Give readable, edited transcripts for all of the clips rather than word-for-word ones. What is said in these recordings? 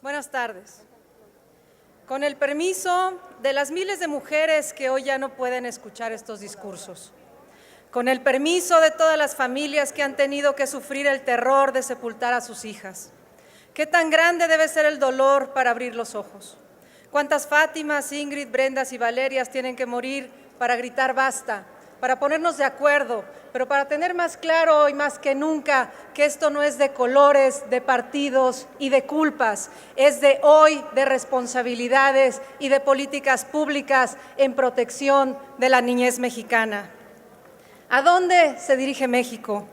Buenas tardes. Con el permiso de las miles de mujeres que hoy ya no pueden escuchar estos discursos, con el permiso de todas las familias que han tenido que sufrir el terror de sepultar a sus hijas, ¿qué tan grande debe ser el dolor para abrir los ojos? ¿Cuántas Fátimas, Ingrid, Brendas y Valerias tienen que morir para gritar basta, para ponernos de acuerdo, pero para tener más claro y más que nunca que esto no es de colores, de partidos y de culpas, es de hoy, de responsabilidades y de políticas públicas en protección de la niñez mexicana? ¿A dónde se dirige México?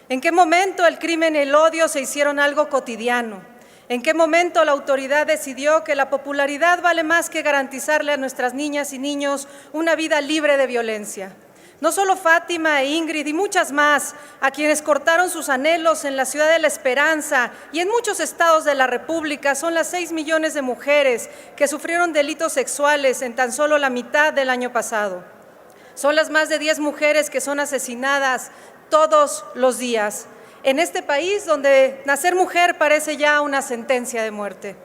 ¿En qué momento el crimen y el odio se hicieron algo cotidiano? ¿En qué momento la autoridad decidió que la popularidad vale más que garantizarle a nuestras niñas y niños una vida libre de violencia? No solo Fátima e Ingrid y muchas más, a quienes cortaron sus anhelos en la ciudad de la Esperanza y en muchos estados de la República, son las 6 millones de mujeres que sufrieron delitos sexuales en tan solo la mitad del año pasado. Son las más de 10 mujeres que son asesinadas todos los días en este país donde nacer mujer parece ya una sentencia de muerte.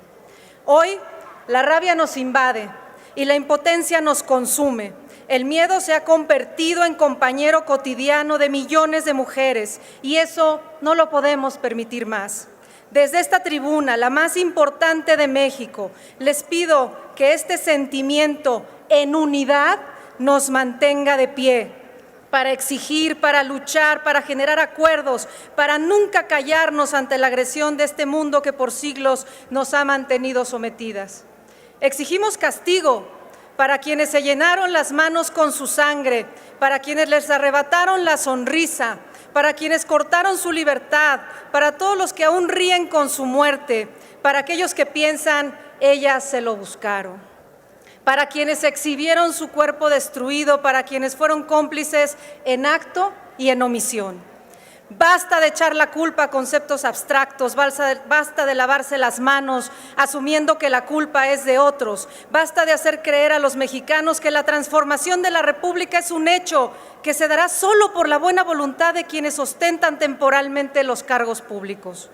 Hoy la rabia nos invade y la impotencia nos consume. El miedo se ha convertido en compañero cotidiano de millones de mujeres y eso no lo podemos permitir más. Desde esta tribuna, la más importante de México, les pido que este sentimiento en unidad nos mantenga de pie para exigir, para luchar, para generar acuerdos, para nunca callarnos ante la agresión de este mundo que por siglos nos ha mantenido sometidas. Exigimos castigo para quienes se llenaron las manos con su sangre, para quienes les arrebataron la sonrisa, para quienes cortaron su libertad, para todos los que aún ríen con su muerte, para aquellos que piensan, ellas se lo buscaron, para quienes exhibieron su cuerpo destruido, para quienes fueron cómplices en acto y en omisión. Basta de echar la culpa a conceptos abstractos, basta de lavarse las manos asumiendo que la culpa es de otros, basta de hacer creer a los mexicanos que la transformación de la República es un hecho que se dará solo por la buena voluntad de quienes ostentan temporalmente los cargos públicos.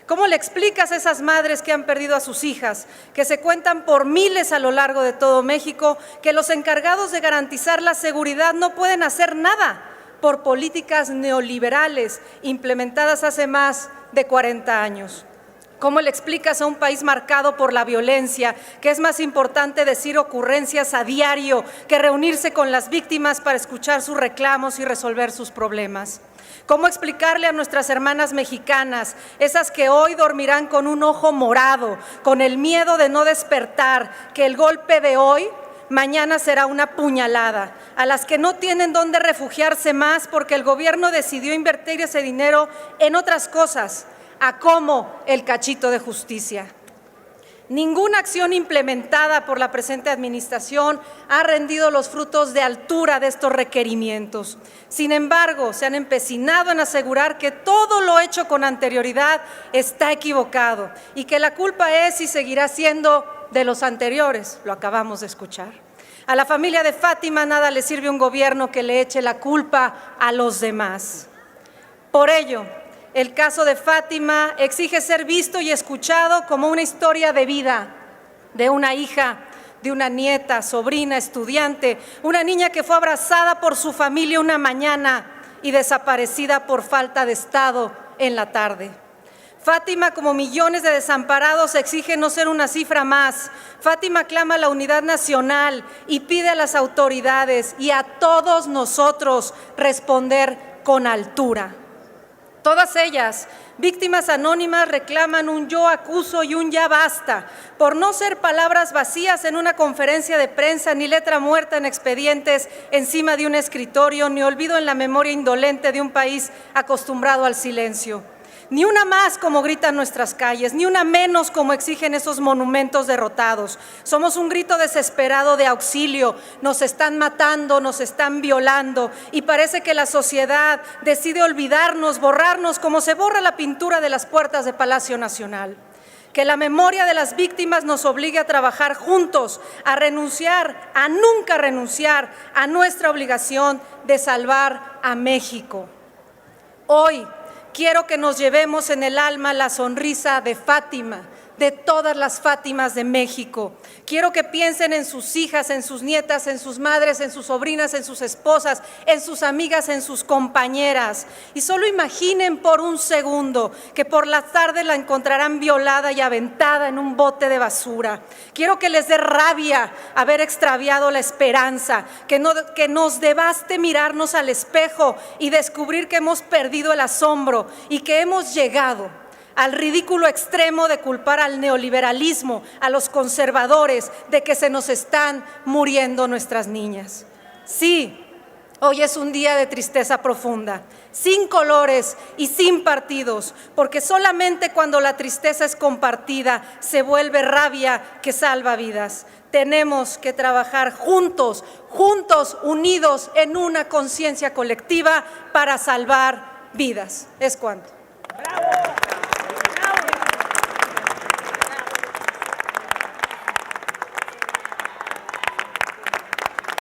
¿Cómo le explicas a esas madres que han perdido a sus hijas, que se cuentan por miles a lo largo de todo México, que los encargados de garantizar la seguridad no pueden hacer nada por políticas neoliberales implementadas hace más de 40 años? ¿Cómo le explicas a un país marcado por la violencia que es más importante decir ocurrencias a diario que reunirse con las víctimas para escuchar sus reclamos y resolver sus problemas? ¿Cómo explicarle a nuestras hermanas mexicanas, esas que hoy dormirán con un ojo morado, con el miedo de no despertar, que el golpe de hoy mañana será una puñalada, a las que no tienen dónde refugiarse más porque el gobierno decidió invertir ese dinero en otras cosas, a como el cachito de justicia? Ninguna acción implementada por la presente administración ha rendido los frutos de altura de estos requerimientos. Sin embargo, se han empecinado en asegurar que todo lo hecho con anterioridad está equivocado y que la culpa es y seguirá siendo de los anteriores, lo acabamos de escuchar. A la familia de Fátima nada le sirve un gobierno que le eche la culpa a los demás. Por ello, el caso de Fátima exige ser visto y escuchado como una historia de vida, de una hija, de una nieta, sobrina, estudiante, una niña que fue abrazada por su familia una mañana y desaparecida por falta de estado en la tarde. Fátima, como millones de desamparados, exige no ser una cifra más. Fátima clama la unidad nacional y pide a las autoridades y a todos nosotros responder con altura. Todas ellas, víctimas anónimas, reclaman un yo acuso y un ya basta, por no ser palabras vacías en una conferencia de prensa, ni letra muerta en expedientes encima de un escritorio, ni olvido en la memoria indolente de un país acostumbrado al silencio. Ni una más como gritan nuestras calles, ni una menos como exigen esos monumentos derrotados. Somos un grito desesperado de auxilio, nos están matando, nos están violando y parece que la sociedad decide olvidarnos, borrarnos como se borra la pintura de las puertas de Palacio Nacional. Que la memoria de las víctimas nos obligue a trabajar juntos, a renunciar, a nunca renunciar a nuestra obligación de salvar a México. Hoy, quiero que nos llevemos en el alma la sonrisa de Fátima, de todas las Fátimas de México. Quiero que piensen en sus hijas, en sus nietas, en sus madres, en sus sobrinas, en sus esposas, en sus amigas, en sus compañeras. Y solo imaginen por un segundo que por la tarde la encontrarán violada y aventada en un bote de basura. Quiero que les dé rabia haber extraviado la esperanza, que nos devaste mirarnos al espejo y descubrir que hemos perdido el asombro y que hemos llegado al ridículo extremo de culpar al neoliberalismo, a los conservadores, de que se nos están muriendo nuestras niñas. Sí, hoy es un día de tristeza profunda, sin colores y sin partidos, porque solamente cuando la tristeza es compartida se vuelve rabia que salva vidas. Tenemos que trabajar juntos, unidos en una conciencia colectiva para salvar vidas. Es cuanto. ¡Bravo!